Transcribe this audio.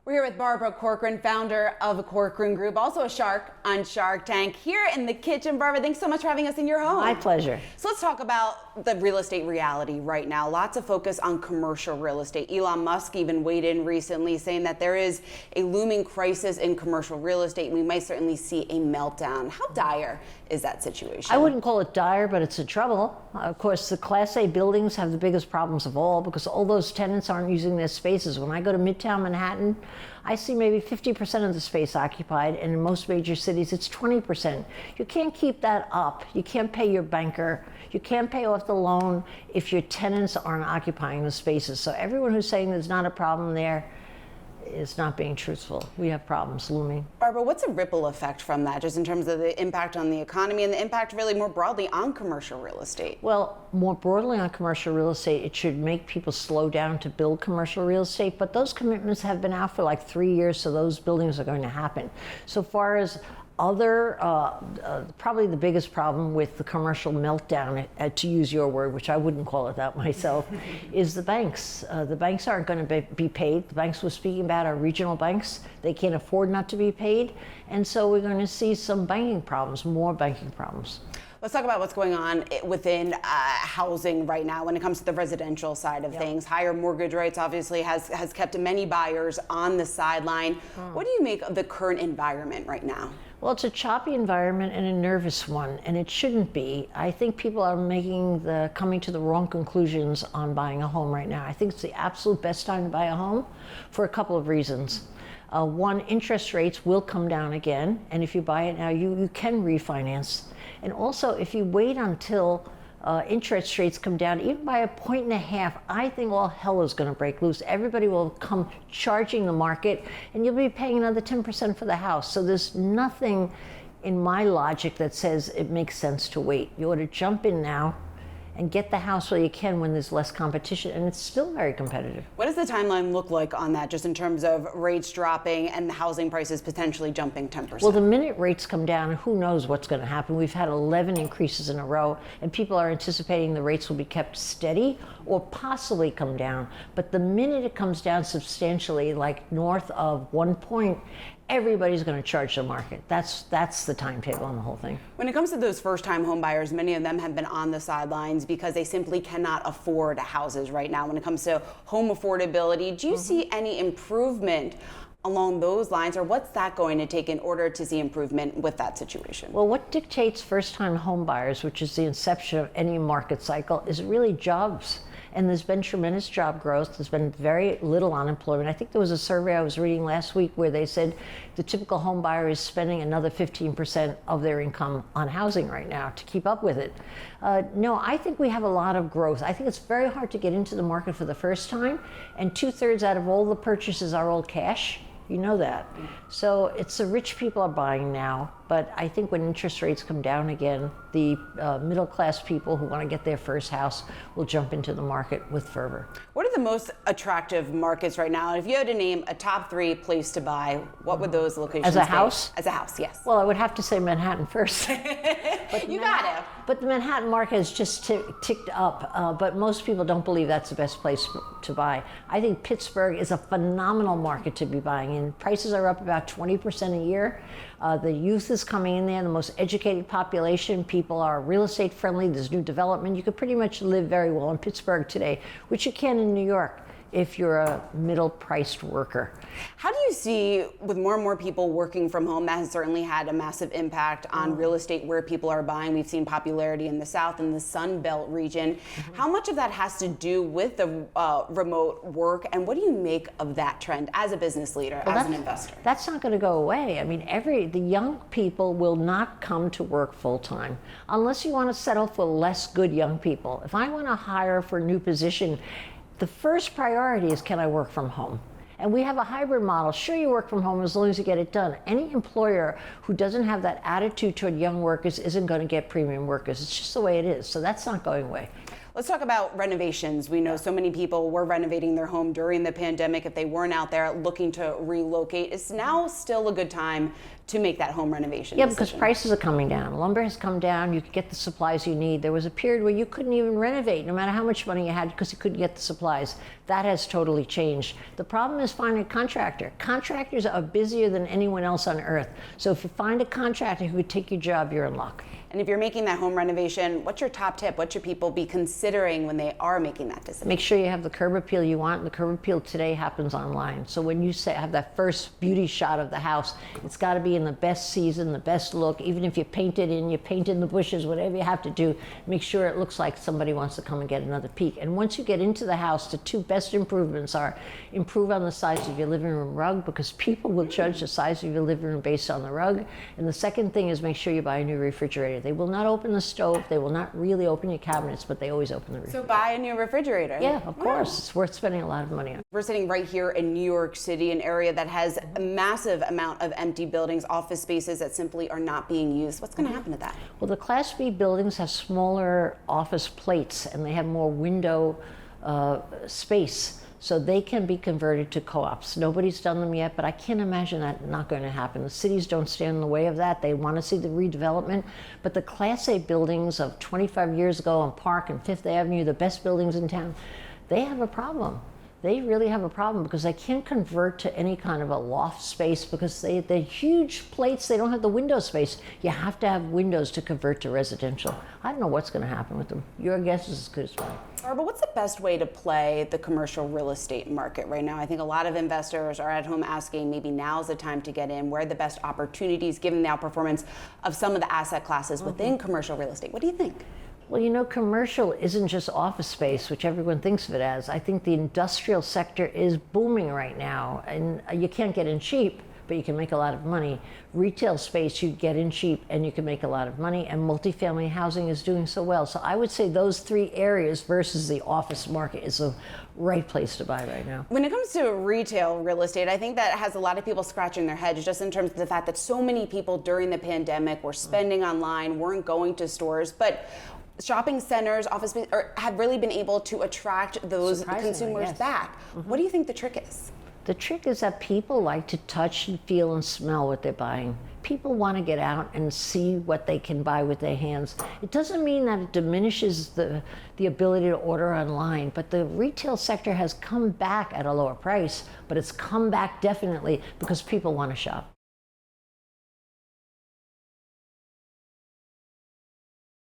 We're here with Barbara Corcoran, founder of the Corcoran Group, also a shark on Shark Tank, here in the kitchen. Barbara, thanks so much for having us in your home. My pleasure. So let's talk about the real estate reality right now. Lots of focus on commercial real estate. Elon Musk even weighed in recently saying that there is a looming crisis in commercial real estate, and we might certainly see a meltdown. How dire is that situation? I wouldn't call it dire, but it's a trouble. Of course, the Class A buildings have the biggest problems of all because all those tenants aren't using their spaces. When I go to Midtown Manhattan, I see maybe 50% of the space occupied, and in most major cities, it's 20%. You can't keep that up. You can't pay your banker. You can't pay off the loan if your tenants aren't occupying the spaces. So everyone who's saying there's not a problem there is not being truthful. We have problems looming. Barbara, what's a ripple effect from that, just in terms of the impact on the economy and the impact really more broadly on commercial real estate? Well, more broadly on commercial real estate, it should make people slow down to build commercial real estate, but those commitments have been out for like 3 years, so those buildings are going to happen. So far as other, probably the biggest problem with the commercial meltdown, to use your word, which I wouldn't call it that myself, is the banks. The banks aren't going to be paid. The banks we're speaking about are regional banks. They can't afford not to be paid. And so we're going to see some banking problems, more banking problems. Let's talk about what's going on within housing right now when it comes to the residential side of things. Higher mortgage rates obviously has kept many buyers on the sideline. What do you make of the current environment right now? Well, it's a choppy environment and a nervous one, and it shouldn't be. I think people are coming to the wrong conclusions on buying a home right now. I think it's the absolute best time to buy a home for a couple of reasons. One, interest rates will come down again, and if you buy it now, you can refinance. And also, if you wait until interest rates come down, even by 1.5 points, I think all hell is going to break loose. Everybody will come charging the market, and you'll be paying another 10% for the house. So there's nothing in my logic that says it makes sense to wait. You ought to jump in now and get the house while you can when there's less competition, and it's still very competitive. What does the timeline look like on that, just in terms of rates dropping and housing prices potentially jumping 10%? Well, the minute rates come down, who knows what's going to happen. We've had 11 increases in a row, and people are anticipating the rates will be kept steady or possibly come down. But the minute it comes down substantially, like north of 1 point, everybody's going to charge the market. That's the timetable on the whole thing. When it comes to those first-time home buyers, many of them have been on the sidelines because they simply cannot afford houses right now. When it comes to home affordability, do you see any improvement along those lines, or what's that going to take in order to see improvement with that situation? Well, what dictates first-time home buyers, which is the inception of any market cycle, is really jobs. And there's been tremendous job growth. There's been very little unemployment. I think there was a survey I was reading last week where they said the typical home buyer is spending another 15% of their income on housing right now to keep up with it. No, I think we have a lot of growth. I think it's very hard to get into the market for the first time, and 2/3 out of all the purchases are all cash. You know that. So it's the rich people are buying now, but I think when interest rates come down again, the middle class people who want to get their first house will jump into the market with fervor. What are the most attractive markets right now? And if you had to name a top 3 place to buy, what would those locations be? As a house? As a house, yes. Well, I would have to say Manhattan first. But you got it. But the Manhattan market has just ticked up, but most people don't believe that's the best place to buy. I think Pittsburgh is a phenomenal market to be buying in. Prices are up about 20% a year. The youth is coming in there, the most educated population. People are real estate friendly. There's new development. You could pretty much live very well in Pittsburgh today, which you can in New York if you're a middle-priced worker. How do you see, with more and more people working from home, that has certainly had a massive impact on real estate where people are buying? We've seen popularity in the South and the Sun Belt region. How much of that has to do with the remote work, and what do you make of that trend as a business leader, as an investor? That's not going to go away. I mean, the young people will not come to work full-time unless you want to settle for less good young people. If I want to hire for a new position, the first priority is, can I work from home? And we have a hybrid model. Sure, you work from home as long as you get it done. Any employer who doesn't have that attitude toward young workers isn't going to get premium workers. It's just the way it is. So that's not going away. Let's talk about renovations. We know so many people were renovating their home during the pandemic. If they weren't out there looking to relocate, is now still a good time to make that home renovation Yeah, decision? because prices are coming down. Lumber has come down. You could get the supplies you need. There was a period where you couldn't even renovate, no matter how much money you had, because you couldn't get the supplies. That has totally changed. The problem is finding a contractor. Contractors are busier than anyone else on earth. So if you find a contractor who would take your job, you're in luck. And if you're making that home renovation, what's your top tip? What should people be considering when they are making that decision? Make sure you have the curb appeal you want. The curb appeal today happens online. So when you have that first beauty shot of the house, it's got to be in the best season, the best look. Even if you paint in the bushes, whatever you have to do, make sure it looks like somebody wants to come and get another peek. And once you get into the house, the two best improvements are improve on the size of your living room rug, because people will judge the size of your living room based on the rug. And the second thing is make sure you buy a new refrigerator. They will not open the stove. They will not really open your cabinets, but they always open the refrigerator. So buy a new refrigerator. Yeah, of course. It's worth spending a lot of money on. We're sitting right here in New York City, an area that has a massive amount of empty buildings, office spaces that simply are not being used. What's going to happen to that? Well, the Class B buildings have smaller office plates and they have more window space. So they can be converted to co-ops. Nobody's done them yet, but I can't imagine that not going to happen. The cities don't stand in the way of that. They want to see the redevelopment. But the Class A buildings of 25 years ago on Park and Fifth Avenue, the best buildings in town, they have a problem. They really have a problem because they can't convert to any kind of a loft space because they're huge plates. They don't have the window space. You have to have windows to convert to residential. I don't know what's going to happen with them. Your guess is as good as mine. But what's the best way to play the commercial real estate market right now? I think a lot of investors are at home asking maybe now's the time to get in. Where are the best opportunities given the outperformance of some of the asset classes within commercial real estate? What do you think? Well, you know, commercial isn't just office space, which everyone thinks of it as. I think the industrial sector is booming right now, and you can't get in cheap, but you can make a lot of money. Retail space, you get in cheap and you can make a lot of money, and multifamily housing is doing so well. So I would say those three areas versus the office market is the right place to buy right now. When it comes to retail real estate, I think that has a lot of people scratching their heads just in terms of the fact that so many people during the pandemic were spending online, weren't going to stores, but shopping centers, office space, have really been able to attract those consumers back. What do you think the trick is? The trick is that people like to touch and feel and smell what they're buying. People want to get out and see what they can buy with their hands. It doesn't mean that it diminishes the ability to order online, but the retail sector has come back at a lower price, but it's come back definitely because people want to shop.